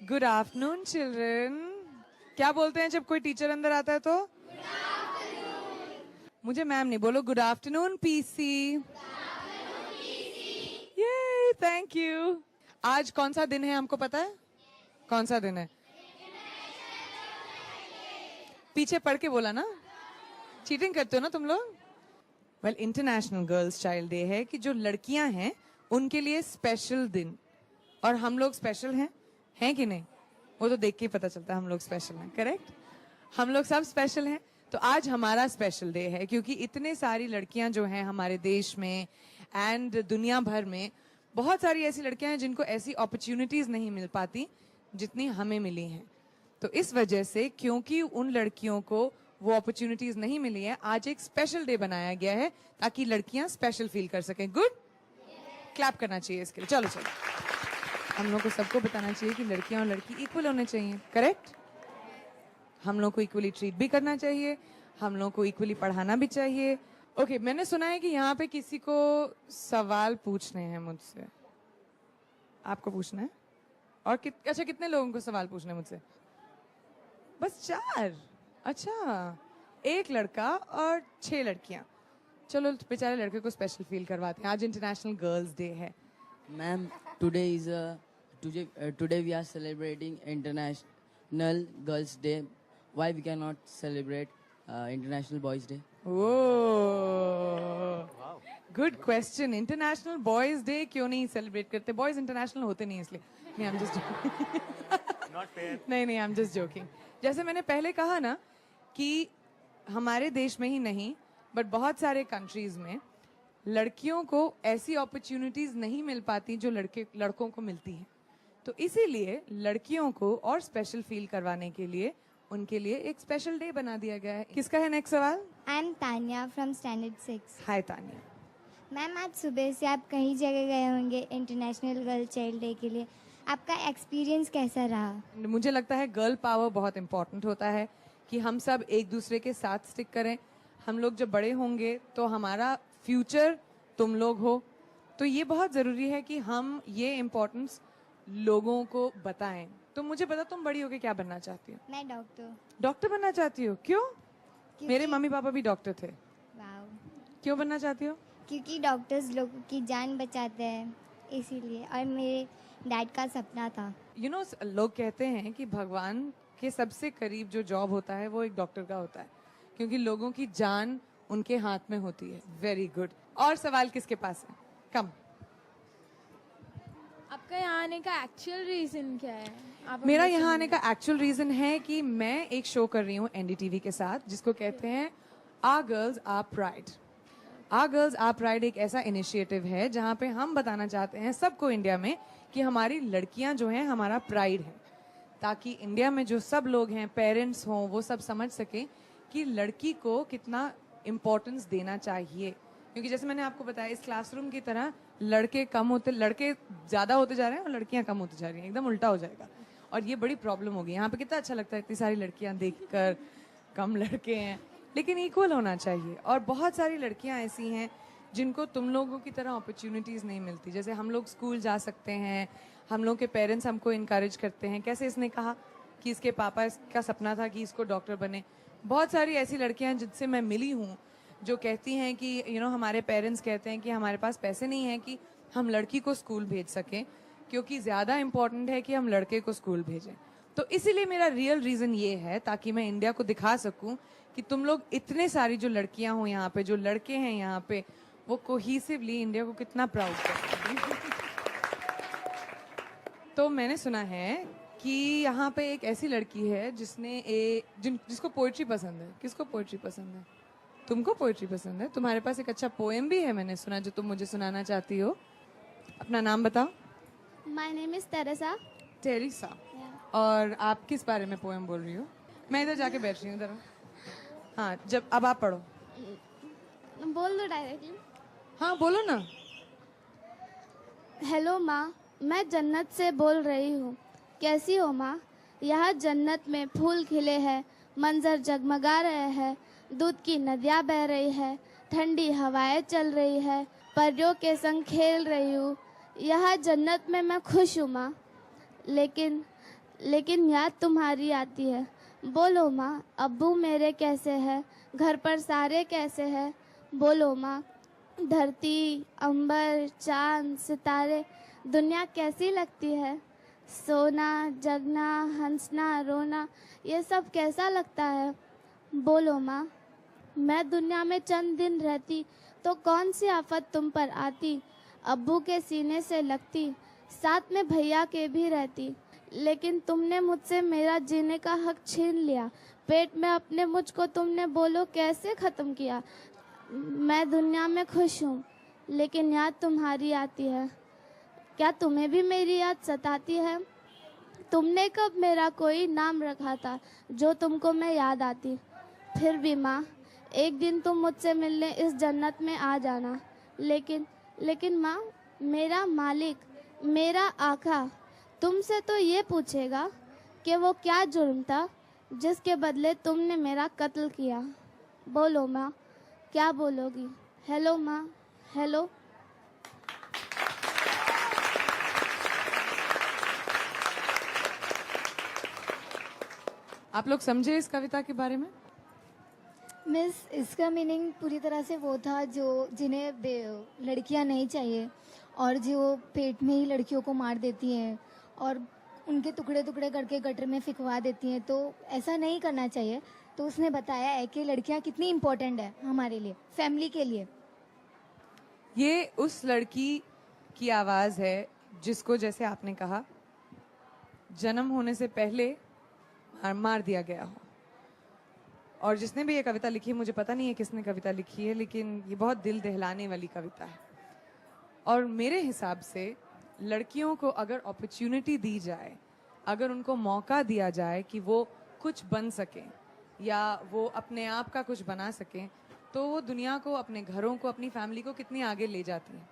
Good afternoon children. क्या बोलते हैं जब कोई टीचर अंदर आता है तो? मुझे मैम नहीं, बोलो गुड आफ्टरनून पीसी। ये थैंक यू। आज कौन सा दिन है हमको पता है? कौन सा दिन है? पीछे पढ़ के बोला ना, चीटिंग करते हो ना तुम लोग। Well, international girls child day है कि जो लड़कियां हैं उनके लिए स्पेशल दिन। और हम लोग स्पेशल हैं कि नहीं? वो तो देख के ही पता चलता है हम लोग स्पेशल हैं। करेक्ट, हम लोग सब स्पेशल हैं। तो आज हमारा स्पेशल डे है क्योंकि इतने सारी लड़कियां जो हैं हमारे देश में एंड दुनिया भर में, बहुत सारी ऐसी लड़कियां हैं जिनको ऐसी अपॉर्चुनिटीज नहीं मिल पाती जितनी हमें मिली हैं। तो इस वजह से, क्योंकि उन लड़कियों को वो अपॉर्चुनिटीज नहीं मिली है, आज एक स्पेशल डे बनाया गया है ताकि लड़कियां स्पेशल फील कर सकें। गुड, क्लैप करना चाहिए इसके लिए। चलो चलो, हम लोग को सबको बताना चाहिए कि लड़कियां और लड़की इक्वल होने चाहिए। करेक्ट, हम लोग को इक्वली ट्रीट भी करना चाहिए, हम लोग को इक्वली पढ़ाना भी चाहिए। ओके, मैंने सुना है कि यहाँ पे किसी को सवाल पूछने हैं मुझसे। आपको पूछना है? और अच्छा, कितने लोगों को सवाल पूछना है मुझसे? बस 4? अच्छा, एक लड़का और 6 लड़कियां। चलो बेचारे लड़के को स्पेशल फील करवाते हैं। आज इंटरनेशनल गर्ल्स डे है। Ma'am, today we are celebrating International Girls Day. Why we cannot celebrate International Boys Day? Good question. International boys day क्यों नहीं सेलिब्रेट करते? बॉयज इंटरनेशनल होते नहीं इसलिए। नहीं, आई एम जस्ट नहीं, आई एम जस्ट जोकिंग। जैसे मैंने पहले कहा ना कि हमारे देश में ही नहीं बट बहुत सारे कंट्रीज में लड़कियों को ऐसी अपॉर्चुनिटीज नहीं मिल पाती जो लड़कों को मिलती है। तो इसीलिए लड़कियों को और स्पेशल फील करवाने के लिए उनके लिए एक स्पेशल डे बना दिया गया है। किसका है नेक्स्ट सवाल? I am Tania from standard 6। Hi Tania. Ma'am, आज सुबह से आप कई जगह गए होंगे इंटरनेशनल गर्ल चाइल्ड डे के लिए। आपका एक्सपीरियंस कैसा रहा? मुझे लगता है गर्ल पावर बहुत इंपॉर्टेंट होता है कि हम सब एक दूसरे के साथ स्टिक करें। हम लोग जब बड़े होंगे तो हमारा फ्यूचर तुम लोग हो, तो ये बहुत जरूरी है कि हम ये इम्पोर्टेंस लोगों को बताएं। तो मुझे पता, तुम बड़ी होके क्या बनना चाहती हो? मैं डॉक्टर। डॉक्टर बनना चाहती हो? क्यों? क्योंकि- मेरे मम्मी पापा भी डॉक्टर थे। वाओ। क्यों बनना चाहती हो? क्योंकि डॉक्टर्स लोगों की जान बचाते हैं, इसीलिए। और मेरे डैड का सपना था। यू नो, लोग कहते हैं कि भगवान के सबसे करीब जो जॉब होता है वो एक डॉक्टर का होता है, क्योंकि लोगों की जान उनके हाथ में होती है। Very good. और सवाल किसके पास है? कम। आपका यहाँ आने का एक्चुअल रीजन क्या है? मेरा यहाँ आने का एक्चुअल रीजन है कि मैं एक शो कर रही हूँ एनडीटीवी के साथ जिसको कहते हैं our girls our pride. Our girls our pride एक ऐसा इनिशिएटिव है जहाँ पे हम बताना चाहते हैं सबको इंडिया में कि हमारी लड़कियां जो हैं हमारा प्राइड है, ताकि इंडिया में जो सब लोग हैं, पेरेंट्स हों, वो सब समझ सकें कि लड़की को कितना इम्पोर्टेंस देना चाहिए। क्योंकि जैसे मैंने आपको बताया, इस क्लासरूम की तरह लड़के ज्यादा होते जा रहे हैं और लड़कियां कम होती जा रही हैं। एकदम उल्टा हो जाएगा और ये बड़ी प्रॉब्लम होगी। यहाँ पे कितना अच्छा लगता है इतनी सारी लड़कियां देखकर, कम लड़के हैं, लेकिन इक्वल होना चाहिए। और बहुत सारी लड़कियां ऐसी हैं जिनको तुम लोगों की तरह अपॉर्चुनिटीज नहीं मिलती। जैसे हम लोग स्कूल जा सकते हैं, हम लोग के पेरेंट्स हमको इनकरेज करते हैं। कैसे इसने कहा कि इसके पापा का सपना था कि इसको डॉक्टर बने। बहुत सारी ऐसी लड़कियां जिनसे मैं मिली हूँ जो कहती हैं कि हमारे पेरेंट्स कहते हैं कि हमारे पास पैसे नहीं है कि हम लड़की को स्कूल भेज सकें, क्योंकि ज्यादा इम्पोर्टेंट है कि हम लड़के को स्कूल भेजें। तो इसीलिए मेरा रियल रीजन ये है, ताकि मैं इंडिया को दिखा सकूं कि तुम लोग इतने सारी जो लड़कियां हो यहाँ पे, जो लड़के हैं यहाँ पे, वो कोहीसिवली इंडिया को कितना प्राउड करते हैं। तो मैंने सुना है कि यहाँ पे एक ऐसी लड़की है जिसको पोएट्री पसंद है। किसको पोएट्री पसंद है? तुमको पोएट्री पसंद है? तुम्हारे पास एक अच्छा पोएम भी है, मैंने सुना, जो तुम मुझे सुनाना चाहती हो। अपना नाम बताओ। My name is Teresa. Teresa. और आप किस बारे में पोएम बोल रही हो? मैं इधर जाके बैठ रही हूँ इधर। हाँ, अब आप पढ़ो। बोल दो डायरेक्टली। हाँ बोलो ना। हेलो माँ, मैं जन्नत से बोल रही हूँ। कैसी हो माँ? यहाँ जन्नत में फूल खिले हैं, मंजर जगमगा रहे हैं, दूध की नदियाँ बह रही है, ठंडी हवाएं चल रही है, परियों के संग खेल रही हूँ। यहाँ जन्नत में मैं खुश हूँ माँ, लेकिन लेकिन याद तुम्हारी आती है। बोलो माँ, अब्बू मेरे कैसे हैं, घर पर सारे कैसे हैं। बोलो माँ, धरती, अंबर, चांद, सितारे, दुनिया कैसी लगती है। सोना, जगना, हंसना, रोना, ये सब कैसा लगता है। बोलो माँ, मैं दुनिया में चंद दिन रहती तो कौन सी आफत तुम पर आती। अब्बू के सीने से लगती, साथ में भैया के भी रहती, लेकिन तुमने मुझसे मेरा जीने का हक छीन लिया। पेट में अपने मुझको तुमने बोलो कैसे ख़त्म किया। मैं दुनिया में खुश हूँ, लेकिन याद तुम्हारी आती है। क्या तुम्हें भी मेरी याद सताती है। तुमने कब मेरा कोई नाम रखा था जो तुमको मैं याद आती। फिर भी माँ, एक दिन तुम मुझसे मिलने इस जन्नत में आ जाना। लेकिन माँ, मेरा मालिक, मेरा आका तुमसे तो ये पूछेगा कि वो क्या जुर्म था जिसके बदले तुमने मेरा कत्ल किया। बोलो माँ, क्या बोलोगी। हेलो माँ, हेलो। आप लोग समझे इस कविता के बारे में? मिस, इसका मीनिंग पूरी तरह से वो था जो जिन्हें लड़कियां नहीं चाहिए और जो पेट में ही लड़कियों को मार देती हैं और उनके टुकड़े टुकड़े करके गटर में फिकवा देती हैं, तो ऐसा नहीं करना चाहिए। तो उसने बताया है कि लड़कियां कितनी इम्पोर्टेंट है हमारे लिए, फैमिली के लिए। ये उस लड़की की आवाज़ है जिसको, जैसे आपने कहा, जन्म होने से पहले मार दिया गया हो। और जिसने भी ये कविता लिखी है, मुझे पता नहीं है किसने कविता लिखी है, लेकिन ये बहुत दिल दहलाने वाली कविता है। और मेरे हिसाब से लड़कियों को अगर अपॉर्चुनिटी दी जाए, अगर उनको मौका दिया जाए कि वो कुछ बन सकें या वो अपने आप का कुछ बना सकें, तो वो दुनिया को, अपने घरों को, अपनी फैमिली को कितनी आगे ले जाती हैं।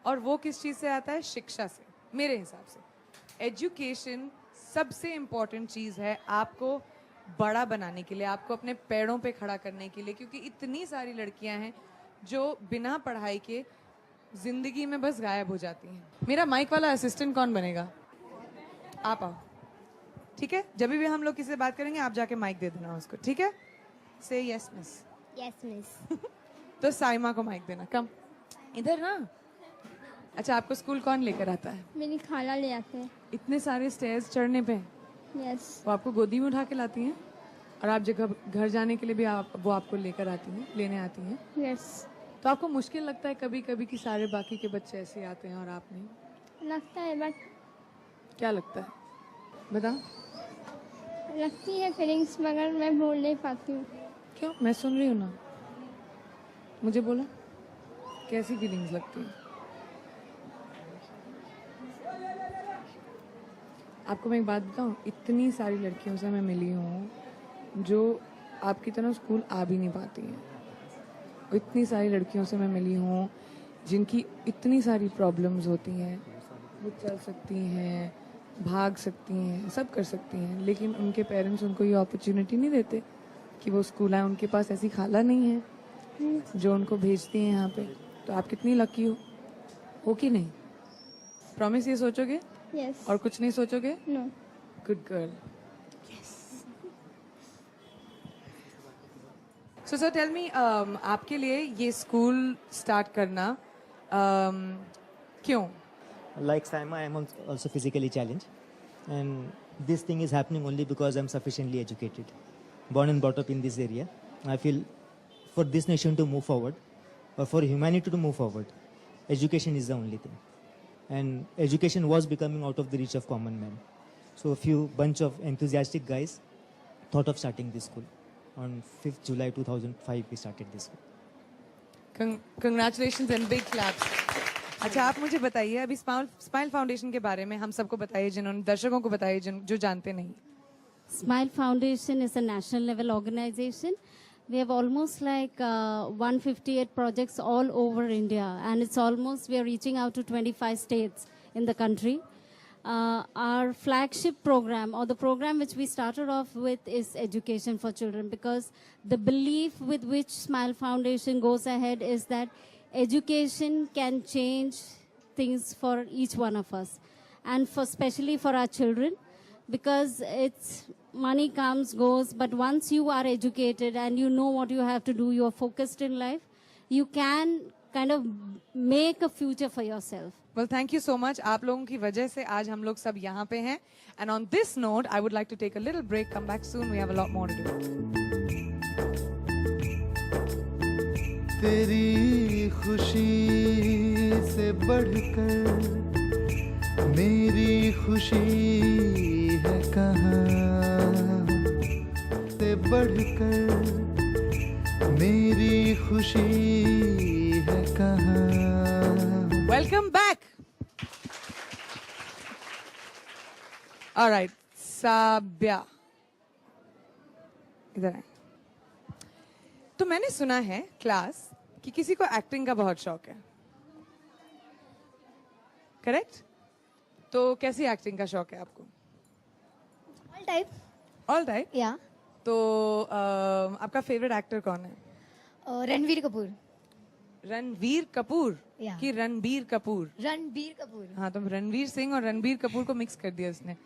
और वो किस चीज़ से आता है? शिक्षा से। मेरे हिसाब से एजुकेशन सबसे इम्पॉर्टेंट चीज़ है आपको बड़ा बनाने के लिए, आपको अपने पैरों पे खड़ा करने के लिए, क्योंकि इतनी सारी लड़कियां हैं जो बिना पढ़ाई के जिंदगी में बस गायब हो जाती हैं। मेरा माइक वाला असिस्टेंट कौन बनेगा? आप आओ, ठीक है? जब भी हम लोग किसी से बात करेंगे आप जाके माइक दे देना उसको, ठीक है? से यस मिस। Yes miss. तो साइमा को माइक देना। कम इधर ना। अच्छा, आपको स्कूल कौन लेकर आता है? मेरी खाला ले आते हैं। इतने सारे स्टेयर्स चढ़ने पे यस। वो आपको गोदी में उठा के लाती हैं और आप जगह घर जाने के लिए भी वो आपको लेकर आती हैं, लेने आती हैं। यस। तो आपको मुश्किल लगता है कभी कभी कि सारे बाकी के बच्चे ऐसे आते हैं और आप नहीं? लगता है, बट क्या लगता है बता। लगती है फीलिंग्स, मगर मैं बोल नहीं पाती हूँ। क्यों? मैं सुन रही हूँ ना, मुझे बोला कैसी फीलिंग्स लगती है। आपको मैं एक बात बताऊं, इतनी सारी लड़कियों से मैं मिली हूँ जो आपकी तरह स्कूल आ भी नहीं पाती हैं। इतनी सारी लड़कियों से मैं मिली हूँ जिनकी इतनी सारी प्रॉब्लम्स होती हैं, वो चल सकती हैं, भाग सकती हैं, सब कर सकती हैं, लेकिन उनके पेरेंट्स उनको ये अपॉर्चुनिटी नहीं देते कि वो स्कूल आए। उनके पास ऐसी खाला नहीं है जो उनको भेजती हैं यहाँ पे। तो आप कितनी लकी हो कि नहीं? प्रॉमिस ये सोचोगे? यस। और कुछ नहीं सोचोगे? No. Good girl. So sir tell me, आपके लिए ये स्कूल स्टार्ट करना क्यों? Like Saima, I am also physically challenged, and this thing is happening only because I am sufficiently educated, born and brought up in this area. I feel for this nation to move forward, or for humanity to move forward, education is the only thing. And education was becoming out of the reach of common man. So a few bunch of enthusiastic guys thought of starting this school. On 5th July 2005, we started this school. Congratulations and big claps. अच्छा, आप मुझे बताइए अभी smile foundation के बारे में हम सबको बताइए, जिन्होंने दर्शकों को बताइए जो जानते नहीं। Smile Foundation is a national level organization. We have almost like 158 projects all over India, and it's almost, we are reaching out to 25 states in the country. Our flagship program, or the program which we started off with, is education for children, because the belief with which Smile Foundation goes ahead is that education can change things for each one of us, and especially for our children. because it's money comes, goes, but once you are educated and you know what you have to do, you're focused in life, you can kind of make a future for yourself. Well, thank you so much. आप लोगों की वजह से आज हम लोग सब यहाँ पे हैं. And on this note, I would like to take a little break. Come back soon. We have a lot more to do. तेरी खुशी से बढ़कर मेरी खुशी है कहाँ, से बढ़कर मेरी खुशी है कहाँ. Welcome back. All right, साब्या इधर आए. तो मैंने सुना है क्लास कि किसी को एक्टिंग का बहुत शौक है, करेक्ट? तो कैसी एक्टिंग का शौक है आपको? All type. All type. या तो आपका फेवरेट एक्टर कौन है? रणवीर कपूर. रणवीर कपूर Yeah. कि रणबीर कपूर? रणबीर कपूर. हाँ, तो रणवीर सिंह और रणबीर कपूर को मिक्स कर दिया उसने.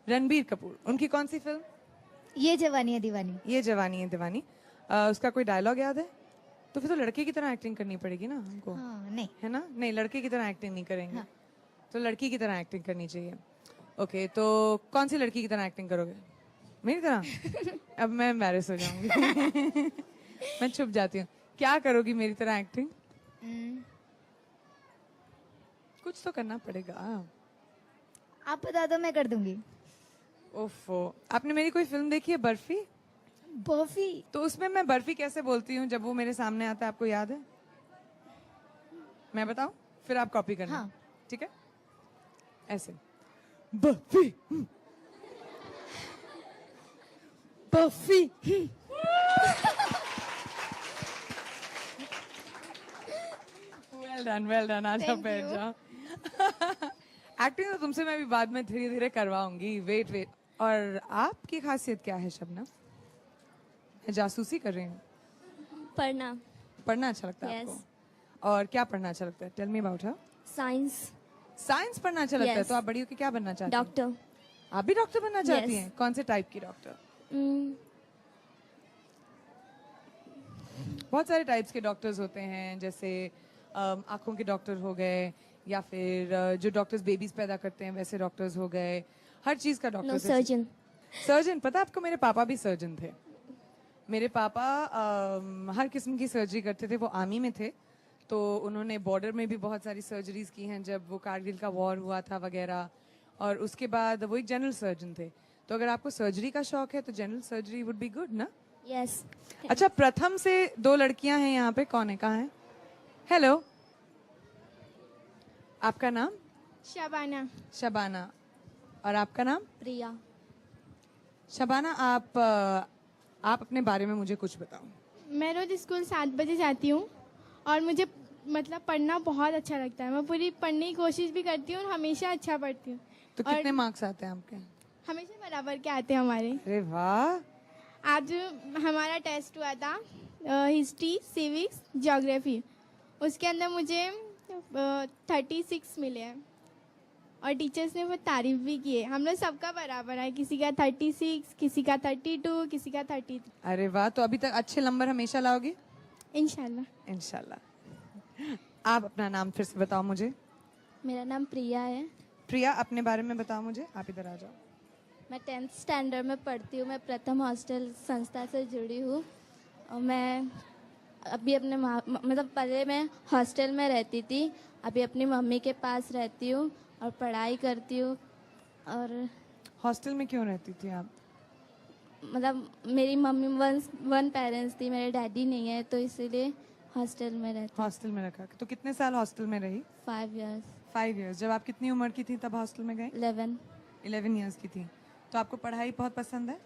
रणबीर कपूर. उनकी कौन सी फिल्म? ये जवानी है दीवानी. ये जवानी है दीवानी. उसका कोई डायलॉग याद है? तो फिर तो लड़के की तरह एक्टिंग करनी पड़ेगी ना हमको, हाँ, नहीं. है ना? नहीं, लड़के की तरह एक्टिंग नहीं करेंगे. तो लड़की की तरह एक्टिंग करनी चाहिए. ओके, तो कौन सी लड़की की तरह एक्टिंग करोगे? मेरी तरह? अब मैं एम्बैरेस हो जाऊंगी. मैं छुप जाती हूँ. क्या करोगी मेरी तरह एक्टिंग? कुछ तो करना पड़ेगा. आप बता दो, मैं कर दूंगी. ओफो, आपने मेरी कोई फिल्म देखी है बर्फी? बर्फी. तो उसमें मैं बर्फी कैसे बोलती हूँ जब वो मेरे सामने आता है, आपको याद है? मैं बताऊं, फिर आप कॉपी करना. हाँ. ठीक है, ऐसे. बर्फी, बर्फी. Well done. आज आप बैठ जाओ. एक्टिंग तो तुमसे मैं भी बाद में धीरे धीरे करवाऊंगी. वेट. और आपकी खासियत क्या है शबनम? मैं जासूसी कर रही हूँ. पढ़ना. पढ़ना अच्छा लगता है Yes. आपको? और क्या पढ़ना अच्छा लगता है? Tell me about her. Science. Science पढ़ना अच्छा लगता है. Yes. तो आप बड़ी होकर क्या बनना चाहती हैं? डॉक्टर. आप भी डॉक्टर बनना चाहती Yes. हैं? कौन से टाइप की डॉक्टर? बहुत सारे टाइप्स के डॉक्टर्स होते हैं, जैसे आंखों के डॉक्टर हो गए, या फिर जो डॉक्टर्स बेबीज पैदा करते हैं वैसे डॉक्टर्स हो गए. हर चीज का नो, डॉक्टर. सर्जन. सर्जन. पता है आपको, मेरे पापा भी सर्जन थे. मेरे पापा हर किस्म की सर्जरी करते थे. वो आर्मी में थे, तो उन्होंने बॉर्डर में भी बहुत सारी सर्जरीज की हैं जब वो कारगिल का वॉर हुआ था वगैरह. और उसके बाद वो एक जनरल सर्जन थे. तो अगर आपको सर्जरी का शौक है तो general surgery would be good ना? यस. अच्छा, प्रथम से 2 लड़कियां हैं यहाँ पे. कौन है? कहाँ है? हेलो, आपका नाम? शबाना. शबाना. और आपका नाम? प्रिया. शबाना, आप अपने बारे में मुझे कुछ बताओ. मैं रोज स्कूल 7 बजे जाती हूँ और मुझे मतलब पढ़ना बहुत अच्छा लगता है. मैं पूरी पढ़ने की कोशिश भी करती हूँ और हमेशा अच्छा पढ़ती हूँ. तो और कितने मार्क्स आते हैं आपके? हमेशा बराबर के आते हैं हमारे. अरे वाह. आज हमारा टेस्ट हुआ था हिस्ट्री, सिविक्स, ज्योग्राफी. उसके अंदर मुझे 36 मिले हैं और टीचर्स ने वो तारीफ भी की है. हम लोग सबका बराबर है, किसी का 36, किसी का 32, किसी का 33. अरे वाह. तो अभी तक अच्छे नंबर हमेशा लाओगी? इंशाल्लाह. इंशाल्लाह. आप अपना नाम फिर से बताओ मुझे. मेरा नाम प्रिया है. प्रिया, अपने बारे में बताओ मुझे. आप इधर आ जाओ. मैं 10th स्टैंडर्ड में पढ़ती हूँ. मैं प्रथम हॉस्टल संस्था से जुड़ी हूँ और मैं अभी अपने मतलब पहले मैं हॉस्टल में रहती थी, अभी अपनी मम्मी के पास रहती हूँ और पढ़ाई करती हूँ. और हॉस्टल में क्यों रहती थी आप? मतलब मेरी मम्मी वन पेरेंट्स थी, मेरे डैडी नहीं है, तो इसीलिए हॉस्टल में रहती. हॉस्टल में रखा. तो कितने साल हॉस्टल में रही? 5 years. 5 years. जब आप कितनी उम्र की थी तब हॉस्टल में गए? 11 years की थी. तो आपको पढ़ाई बहुत पसंद है?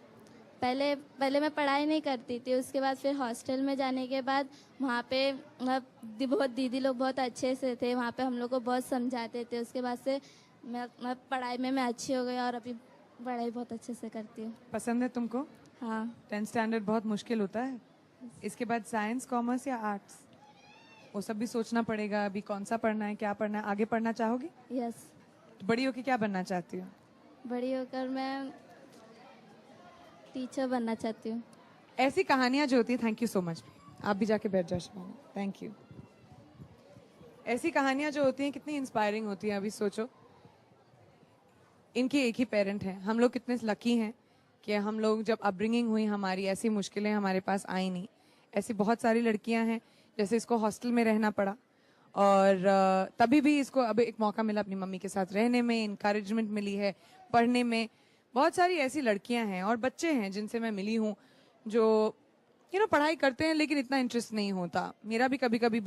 पहले मैं पढ़ाई नहीं करती थी, उसके बाद फिर हॉस्टल में जाने के बाद वहाँ पे मतलब बहुत दीदी लोग बहुत अच्छे से थे, वहाँ पे हम लोग को बहुत समझाते थे. उसके बाद से मैं पढ़ाई में मैं अच्छी हो गई और अभी पढ़ाई बहुत अच्छे से करती हूँ. पसंद है तुमको? हाँ. 10th स्टैंडर्ड बहुत मुश्किल होता है. इसके बाद साइंस, कॉमर्स या आर्ट्स, वो सब भी सोचना पड़ेगा. अभी कौन सा पढ़ना है, क्या पढ़ना है, आगे पढ़ना चाहोगी? यस. तो बड़ी होके क्या बनना चाहती हो? बड़ी होकर मैं टीचर बनना चाहती हूँ। ऐसी कहानियां जो होती है, थैंक यू सो मच, आप भी जाके बैठ जाओ शबाना, थैंक यू। ऐसी कहानियां जो होती हैं कितनी इंस्पायरिंग होती हैं। अभी सोचो, इनके एक ही पेरेंट हैं, हम लोग कितने लकी हैं कि हम लोग जब अपब्रिंगिंग हुई हमारी, ऐसी मुश्किलें हमारे पास आई नहीं। ऐसी बहुत सारी लड़कियां हैं, जैसे इसको हॉस्टल में रहना पड़ा और तभी भी इसको अब एक मौका मिला अपनी मम्मी के साथ रहने में, इनकरेजमेंट मिली है पढ़ने में। बहुत सारी ऐसी लड़कियां हैं और बच्चे हैं जिनसे मैं मिली हूँ जो पढ़ाई करते हैं लेकिन इतना इंटरेस्ट नहीं होता। मेरा भी कभी कभी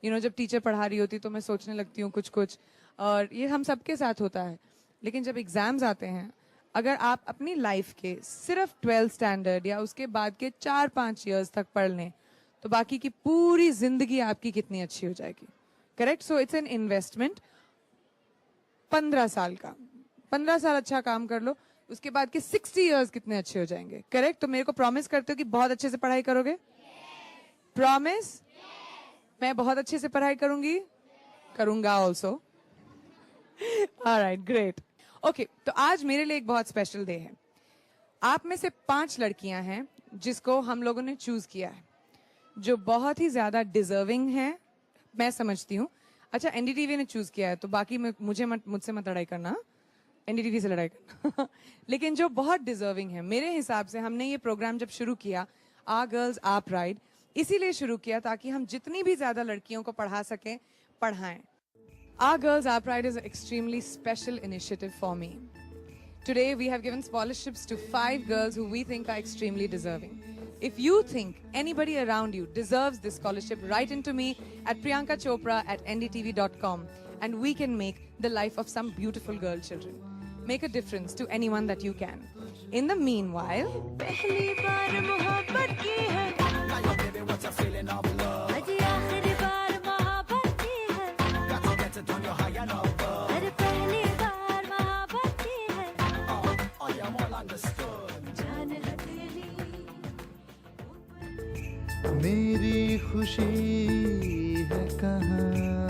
जब टीचर पढ़ा रही होती तो मैं सोचने लगती हूँ कुछ कुछ, और ये हम सबके साथ होता है। लेकिन जब एग्जाम्स आते हैं, अगर आप अपनी लाइफ के सिर्फ 12th स्टैंडर्ड या उसके बाद के 4-5 इयर्स तक पढ़ लें तो बाकी की पूरी जिंदगी आपकी कितनी अच्छी हो जाएगी। Correct? So it's an investment. 15 साल का, 15 साल अच्छा काम कर लो, उसके बाद के 60 इयर्स कितने अच्छे हो जाएंगे। करेक्ट? तो मेरे को प्रॉमिस करते हो कि बहुत अच्छे से पढ़ाई करोगे? प्रॉमिस? मैं बहुत अच्छे से पढ़ाई करूंगी, करूंगा ऑल्सो। Alright, great. ओके, तो आज मेरे लिए एक बहुत स्पेशल डे है। आप में से 5 लड़कियां हैं जिसको हम लोगों ने चूज किया है, जो बहुत ही ज्यादा डिजर्विंग है, मैं समझती हूँ। अच्छा, एनडीटीवी ने चूज किया है तो बाकी मुझसे मत लड़ाई करना, एनडीटीवी से लड़ाई करना। लेकिन जो बहुत डिजर्विंग है, मेरे हिसाब से हमने ये प्रोग्राम जब शुरू किया, आवर गर्ल्स आवर प्राइड, इसीलिए शुरू किया ताकि हम जितनी भी ज्यादा लड़कियों को पढ़ा सकें, पढ़ाएं। Our Girls Our Pride is an extremely special initiative for me. Today we have given scholarships to 5 girls who we think are extremely deserving. If you think anybody around you deserves this scholarship, write into me at priyankachopra@ndtv.com and we can make the life of some beautiful girl children. Make a difference to anyone that you can. In the meanwhile, पहली बार मोहब्बत की है, अजी आखिरी बार मोहब्बत की है, अरे पहली बार मोहब्बत की है, जान हथेली मेरी खुशी है कहाँ।